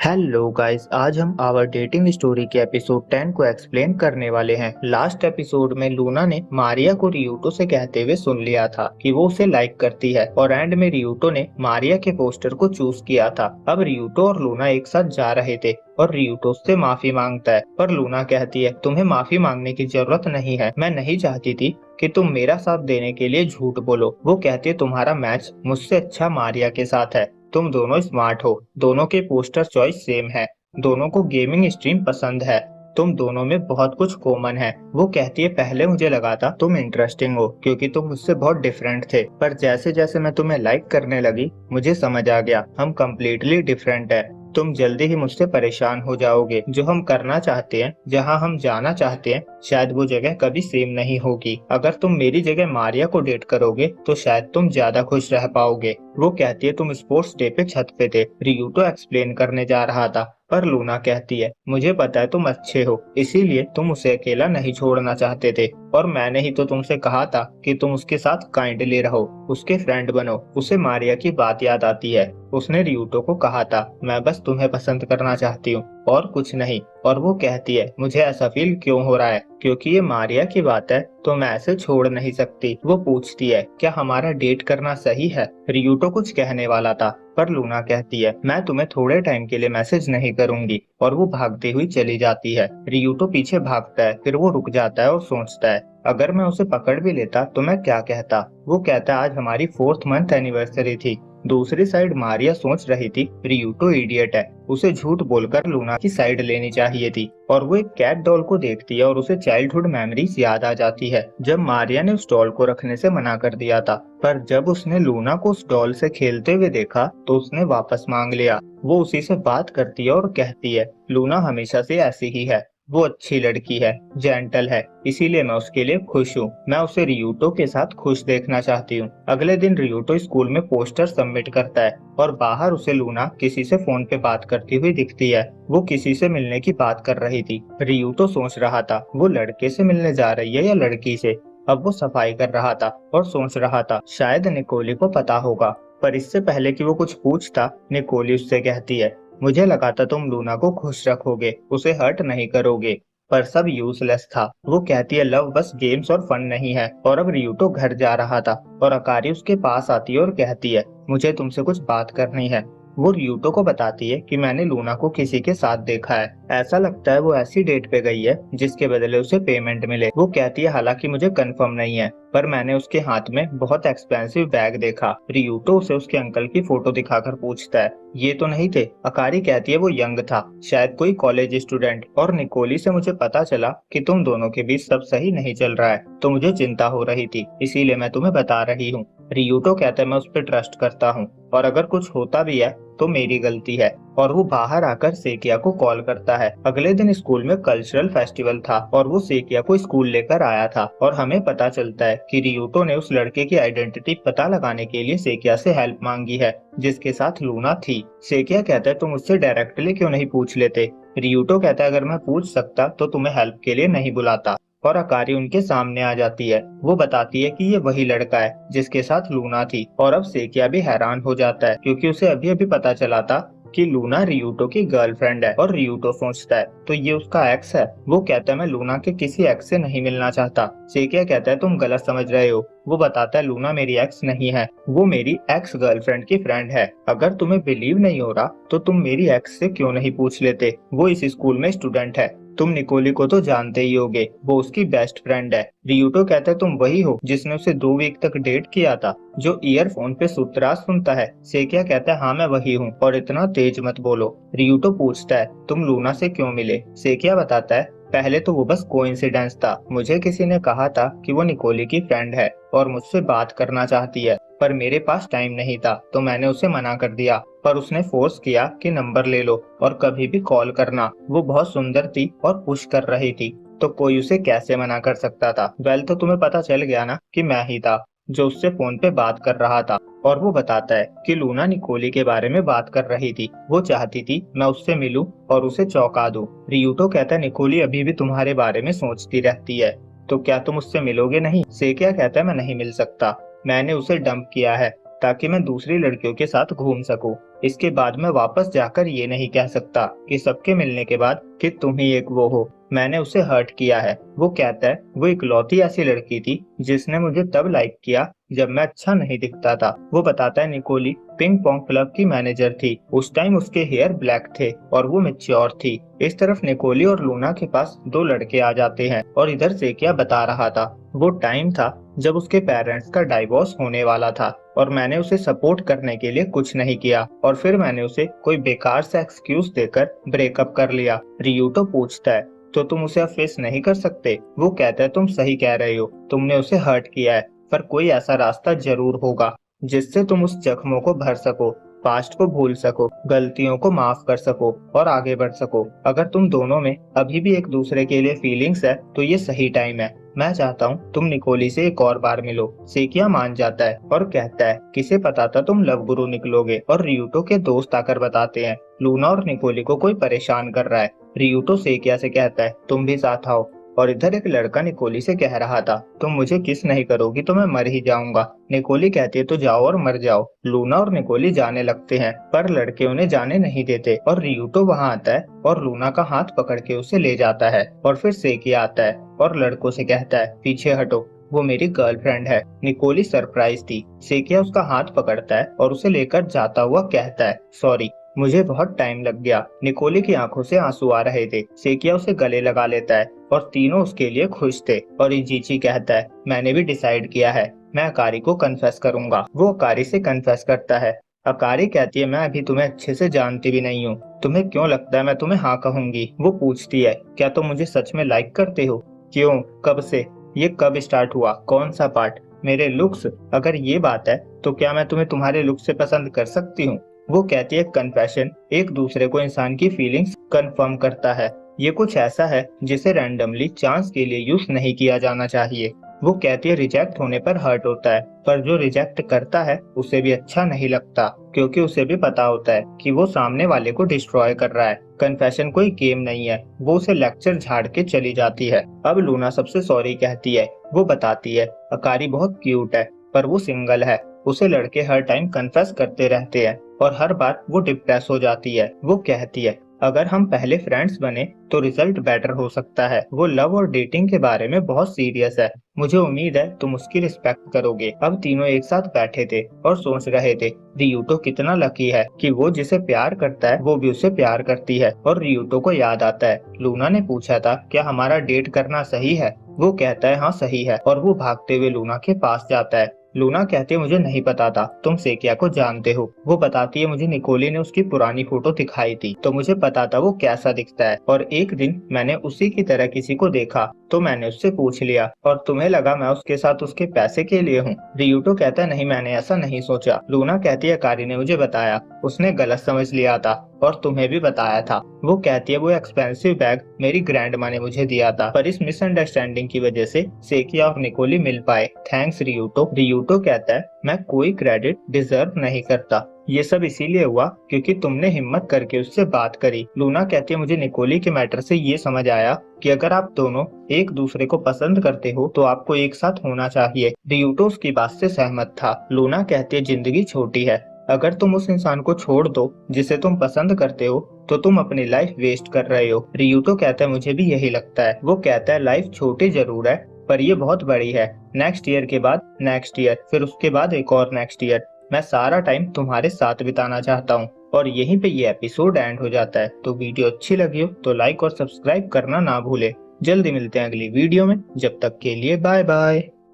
Hello guys, आज हम our dating story के एपिसोड 10 को एक्सप्लेन करने वाले हैं। लास्ट एपिसोड में लूना ने मारिया को रियूटो से कहते हुए सुन लिया था कि वो उसे लाइक करती है और एंड में रियूटो ने मारिया के पोस्टर को चूज किया था। अब रियूटो और लूना एक साथ जा रहे थे और रियूटो उससे माफी मांगता है, पर लूना कहती है तुम्हें माफी मांगने की जरूरत नहीं है, मैं नहीं चाहती थी कि तुम मेरा साथ देने के लिए झूठ बोलो। वो कहती है तुम्हारा मैच मुझसे अच्छा मारिया के साथ है, तुम दोनों स्मार्ट हो, दोनों के पोस्टर चॉइस सेम है, दोनों को गेमिंग स्ट्रीम पसंद है, तुम दोनों में बहुत कुछ कॉमन है। वो कहती है पहले मुझे लगा था तुम इंटरेस्टिंग हो क्योंकि तुम मुझसे बहुत डिफरेंट थे, पर जैसे जैसे मैं तुम्हें लाइक करने लगी मुझे समझ आ गया हम कम्प्लीटली डिफरेंट है। तुम जल्दी ही मुझसे परेशान हो जाओगे। जो हम करना चाहते हैं, जहां हम जाना चाहते हैं, शायद वो जगह कभी सेम नहीं होगी। अगर तुम मेरी जगह मारिया को डेट करोगे तो शायद तुम ज्यादा खुश रह पाओगे। वो कहती है तुम स्पोर्ट्स डे पे छत पे थे, रियूटो एक्सप्लेन करने जा रहा था, पर लूना कहती है मुझे पता है तुम अच्छे हो, इसीलिए तुम उसे अकेला नहीं छोड़ना चाहते थे, और मैंने ही तो तुमसे कहा था कि तुम उसके साथ काइंडली रहो, उसके फ्रेंड बनो। उसे मारिया की बात याद आती है, उसने रियूटो को कहा था मैं बस तुम्हें पसंद करना चाहती हूँ और कुछ नहीं। और वो कहती है मुझे ऐसा फील क्यों हो रहा है, क्योंकि ये मारिया की बात है तो मैं ऐसे छोड़ नहीं सकती। वो पूछती है क्या हमारा डेट करना सही है। रियूटो कुछ कहने वाला था, पर लूना कहती है मैं तुम्हें थोड़े टाइम के लिए मैसेज नहीं करूंगी, और वो भागती हुई चली जाती है। रियूटो पीछे भागता है, फिर वो रुक जाता है और सोचता है अगर मैं उसे पकड़ भी लेता तो मैं क्या कहता। वो कहता है आज हमारी 4th मंथ एनिवर्सरी थी। दूसरी साइड मारिया सोच रही थी रियूटो इडियट है, उसे झूठ बोलकर लूना की साइड लेनी चाहिए थी। और वो एक कैट डॉल को देखती है और उसे चाइल्डहुड मेमोरीज याद आ जाती है, जब मारिया ने उस डॉल को रखने से मना कर दिया था, पर जब उसने लूना को उस डॉल से खेलते हुए देखा तो उसने वापस मांग लिया। वो उसी से बात करती है और कहती है लूना हमेशा से ऐसी ही है, वो अच्छी लड़की है, जेंटल है, इसीलिए मैं उसके लिए खुश हूँ। मैं उसे रियूटो के साथ खुश देखना चाहती हूँ। अगले दिन रियूटो स्कूल में पोस्टर सबमिट करता है और बाहर उसे लूना किसी से फोन पे बात करती हुई दिखती है। वो किसी से मिलने की बात कर रही थी। रियूटो सोच रहा था वो लड़के से मिलने जा रही है या लड़की से। अब वो सफाई कर रहा था और सोच रहा था शायद निकोली को पता होगा, पर इससे पहले कि वो कुछ पूछता निकोली उससे कहती है मुझे लगा था तुम लूना को खुश रखोगे, उसे हर्ट नहीं करोगे, पर सब यूजलेस था। वो कहती है लव बस गेम्स और फन नहीं है। और अब रियूटो घर जा रहा था और अकारी उसके पास आती है और कहती है मुझे तुमसे कुछ बात करनी है। वो रियूटो को बताती है कि मैंने लूना को किसी के साथ देखा है, ऐसा लगता है वो ऐसी डेट पे गई है जिसके बदले उसे पेमेंट मिले। वो कहती है हालांकि मुझे कंफर्म नहीं है, पर मैंने उसके हाथ में बहुत एक्सपेंसिव बैग देखा। रियूटो उसे उसके अंकल की फोटो दिखाकर पूछता है ये तो नहीं थे। अकारी कहती है वो यंग था, शायद कोई कॉलेज स्टूडेंट, और निकोली से मुझे पता चला कि तुम दोनों के बीच सब सही नहीं चल रहा है, तो मुझे चिंता हो रही थी, इसीलिए मैं तुम्हें बता रही हूँ। रियूटो कहता है मैं उस पर ट्रस्ट करता हूँ, और अगर कुछ होता भी है तो मेरी गलती है। और वो बाहर आकर सेकिया को कॉल करता है। अगले दिन स्कूल में कल्चरल फेस्टिवल था और वो सेकिया को स्कूल लेकर आया था, और हमें पता चलता है कि रियूटो ने उस लड़के की आइडेंटिटी पता लगाने के लिए सेकिया से हेल्प मांगी है जिसके साथ लूना थी। सेकिया कहता है तुम उससे डायरेक्टली क्यों नहीं पूछ लेते। रियूटो कहता है अगर मैं पूछ सकता तो तुम्हें हेल्प के लिए नहीं बुलाता। और अकारी उनके सामने आ जाती है। वो बताती है कि ये वही लड़का है जिसके साथ लूना थी, और अब सेकिया भी हैरान हो जाता है क्योंकि उसे अभी अभी पता चला था कि लूना रियूटो की गर्लफ्रेंड है। और रियूटो सोचता है तो ये उसका एक्स है। वो कहता है मैं लूना के किसी एक्स से नहीं मिलना चाहता। सेकिया कहता है तुम गलत समझ रहे हो। वो बताता है लूना मेरी एक्स नहीं है, वो मेरी एक्स गर्लफ्रेंड की फ्रेंड है। अगर तुम्हें बिलीव नहीं हो रहा तो तुम मेरी एक्स से क्यों नहीं पूछ लेते, वो इस स्कूल में स्टूडेंट है। तुम निकोली को तो जानते ही होगे, वो उसकी बेस्ट फ्रेंड है। रियूटो कहता है तुम वही हो जिसने उसे 2 वीक तक डेट किया था, जो ईयरफोन पे सूत्रराज सुनता है। सेकिया कहता है हाँ मैं वही हूँ, और इतना तेज मत बोलो। रियूटो पूछता है तुम लूना से क्यों मिले। सेकिया बताता है पहले तो वो बस कोइंसिडेंस था, मुझे किसी ने कहा था कि वो निकोली की फ्रेंड है और मुझसे बात करना चाहती है, पर मेरे पास टाइम नहीं था तो मैंने उसे मना कर दिया, पर उसने फोर्स किया कि नंबर ले लो और कभी भी कॉल करना। वो बहुत सुंदर थी और पुश कर रही थी, तो कोई उसे कैसे मना कर सकता था। वेल तो तुम्हें पता चल गया ना कि मैं ही था जो उससे फोन पे बात कर रहा था। और वो बताता है कि लूना निकोली के बारे में बात कर रही थी, वो चाहती थी मैं उससे मिलूं और उसे चौंका दूं। रियूटो कहता है निकोली अभी भी तुम्हारे बारे में सोचती रहती है, तो क्या तुम उससे मिलोगे नहीं। सेकिया कहता है मैं नहीं मिल सकता, मैंने उसे डंप किया है, ताकि मैं दूसरी लड़कियों के साथ घूम सकूं। इसके बाद मैं वापस जाकर ये नहीं कह सकता कि सबके मिलने के बाद कि तुम ही एक वो हो। मैंने उसे हर्ट किया है। वो कहता है वो इकलौती ऐसी लड़की थी जिसने मुझे तब लाइक किया जब मैं अच्छा नहीं दिखता था। वो बताता है निकोली पिंग पोंग क्लब की मैनेजर थी। उस टाइम उसके हेयर ब्लैक थे और वो मैच्योर थी। इस तरफ निकोली और लूना के पास दो लड़के आ जाते हैं और इधर से क्या बता रहा था वो टाइम था जब उसके पेरेंट्स का डाइवोर्स होने वाला था और मैंने उसे सपोर्ट करने के लिए कुछ नहीं किया और फिर मैंने उसे कोई बेकार सा एक्सक्यूज देकर ब्रेकअप कर लिया। रियूटो पूछता है तो तुम उसे अब फेस नहीं कर सकते? वो कहता है तुम सही कह रहे हो, तुमने उसे हर्ट किया है, पर कोई ऐसा रास्ता जरूर होगा जिससे तुम उस जख्मों को भर सको, पास्ट को भूल सको, गलतियों को माफ कर सको और आगे बढ़ सको। अगर तुम दोनों में अभी भी एक दूसरे के लिए फीलिंग्स है तो ये सही टाइम है। मैं चाहता हूँ तुम निकोली से एक और बार मिलो। सेकिया मान जाता है और कहता है किसे पता था तुम लव गुरु निकलोगे। और रियूटो के दोस्त आकर बताते हैं लूना और निकोली को कोई परेशान कर रहा है। रियूटो सेकिया से कहता है तुम भी साथ आओ। और इधर एक लड़का निकोली से कह रहा था तुम मुझे किस नहीं करोगी तो मैं मर ही जाऊंगा। निकोली कहती है तो जाओ और मर जाओ। लूना और निकोली जाने लगते हैं पर लड़के उन्हें जाने नहीं देते और रियूटो वहां आता है और लूना का हाथ पकड़ के उसे ले जाता है। और फिर सेकिया आता है और लड़कों से कहता है पीछे हटो, वो मेरी गर्लफ्रेंड है। निकोली सरप्राइज थी। सेकिया उसका हाथ पकड़ता है और उसे लेकर जाता हुआ कहता है सॉरी, मुझे बहुत टाइम लग गया। निकोली की आंखों से आंसू आ रहे थे। सेकिया उसे गले लगा लेता है और तीनों उसके लिए खुश थे। और इजीची कहता है मैंने भी डिसाइड किया है, मैं अकारी को कन्फेस करूंगा। वो अकारी से कन्फेस करता है। अकारी कहती है मैं अभी तुम्हें अच्छे से जानती भी नहीं हूँ, तुम्हें क्यों लगता है मैं तुम्हें हाँ कहूंगी? वो पूछती है क्या तुम मुझे सच में लाइक करते हो? क्यों, कब से, ये कब स्टार्ट हुआ, कौन सा पार्ट? मेरे लुक्स? अगर ये बात है तो क्या मैं तुम्हें तुम्हारे लुक्स से पसंद कर सकती हूँ? वो कहती है कन्फेशन एक दूसरे को इंसान की फीलिंग्स कंफर्म करता है। ये कुछ ऐसा है जिसे रैंडमली चांस के लिए यूज नहीं किया जाना चाहिए। वो कहती है रिजेक्ट होने पर हर्ट होता है, पर जो रिजेक्ट करता है उसे भी अच्छा नहीं लगता क्योंकि उसे भी पता होता है कि वो सामने वाले को डिस्ट्रॉय कर रहा है। कन्फेशन कोई गेम नहीं है। वो उसे लेक्चर झाड़ के चली जाती है। अब लूना सबसे सॉरी कहती है। वो बताती है अकारी बहुत क्यूट है पर वो सिंगल है। उसे लड़के हर टाइम कन्फेस करते रहते हैं और हर बार वो डिप्रेस हो जाती है। वो कहती है अगर हम पहले फ्रेंड्स बने तो रिजल्ट बेटर हो सकता है। वो लव और डेटिंग के बारे में बहुत सीरियस है। मुझे उम्मीद है तुम उसकी रिस्पेक्ट करोगे। अब तीनों एक साथ बैठे थे और सोच रहे थे रियूटो कितना लकी है कि वो जिसे प्यार करता है वो भी उसे प्यार करती है। और रियूटो को याद आता है लूना ने पूछा था क्या हमारा डेट करना सही है? वो कहता है हाँ सही है और वो भागते हुए लूना के पास जाता है। लूना कहती है मुझे नहीं पता था तुम सेकिया को जानते हो। वो बताती है मुझे निकोली ने उसकी पुरानी फोटो दिखाई थी तो मुझे पता था वो कैसा दिखता है और एक दिन मैंने उसी की तरह किसी को देखा तो मैंने उससे पूछ लिया और तुम्हें लगा मैं उसके साथ उसके पैसे के लिए हूँ। रियूटो कहता है नहीं, मैंने ऐसा नहीं सोचा। लूना कहती है कारी ने मुझे बताया, उसने गलत समझ लिया था और तुम्हें भी बताया था। वो कहती है वो एक्सपेंसिव बैग मेरी ग्रैंड माँ ने मुझे दिया था पर इस मिसअंडरस्टैंडिंग की वजह से सेकिया और निकोली मिल पाए। थैंक्स रियूटो। रियूटो कहता है मैं कोई क्रेडिट डिजर्व नहीं करता, ये सब इसीलिए हुआ क्योंकि तुमने हिम्मत करके उससे बात करी। लूना कहती है मुझे निकोली के मैटर से ये समझ आया कि अगर आप दोनों एक दूसरे को पसंद करते हो तो आपको एक साथ होना चाहिए। रियूटो उसकी बात से सहमत था। लूना कहती है जिंदगी छोटी है, अगर तुम उस इंसान को छोड़ दो जिसे तुम पसंद करते हो तो तुम अपनी लाइफ वेस्ट कर रहे हो। रियूटो कहता है मुझे भी यही लगता है। वो कहता है लाइफ छोटी जरूर है पर ये बहुत बड़ी है। नेक्स्ट ईयर के बाद नेक्स्ट ईयर, फिर उसके बाद एक और नेक्स्ट ईयर, मैं सारा टाइम तुम्हारे साथ बिताना चाहता हूँ। और यहीं पे ये एपिसोड एंड हो जाता है। तो वीडियो अच्छी लगी हो तो लाइक और सब्सक्राइब करना ना भूले। जल्दी मिलते हैं अगली वीडियो में, जब तक के लिए बाय बाय।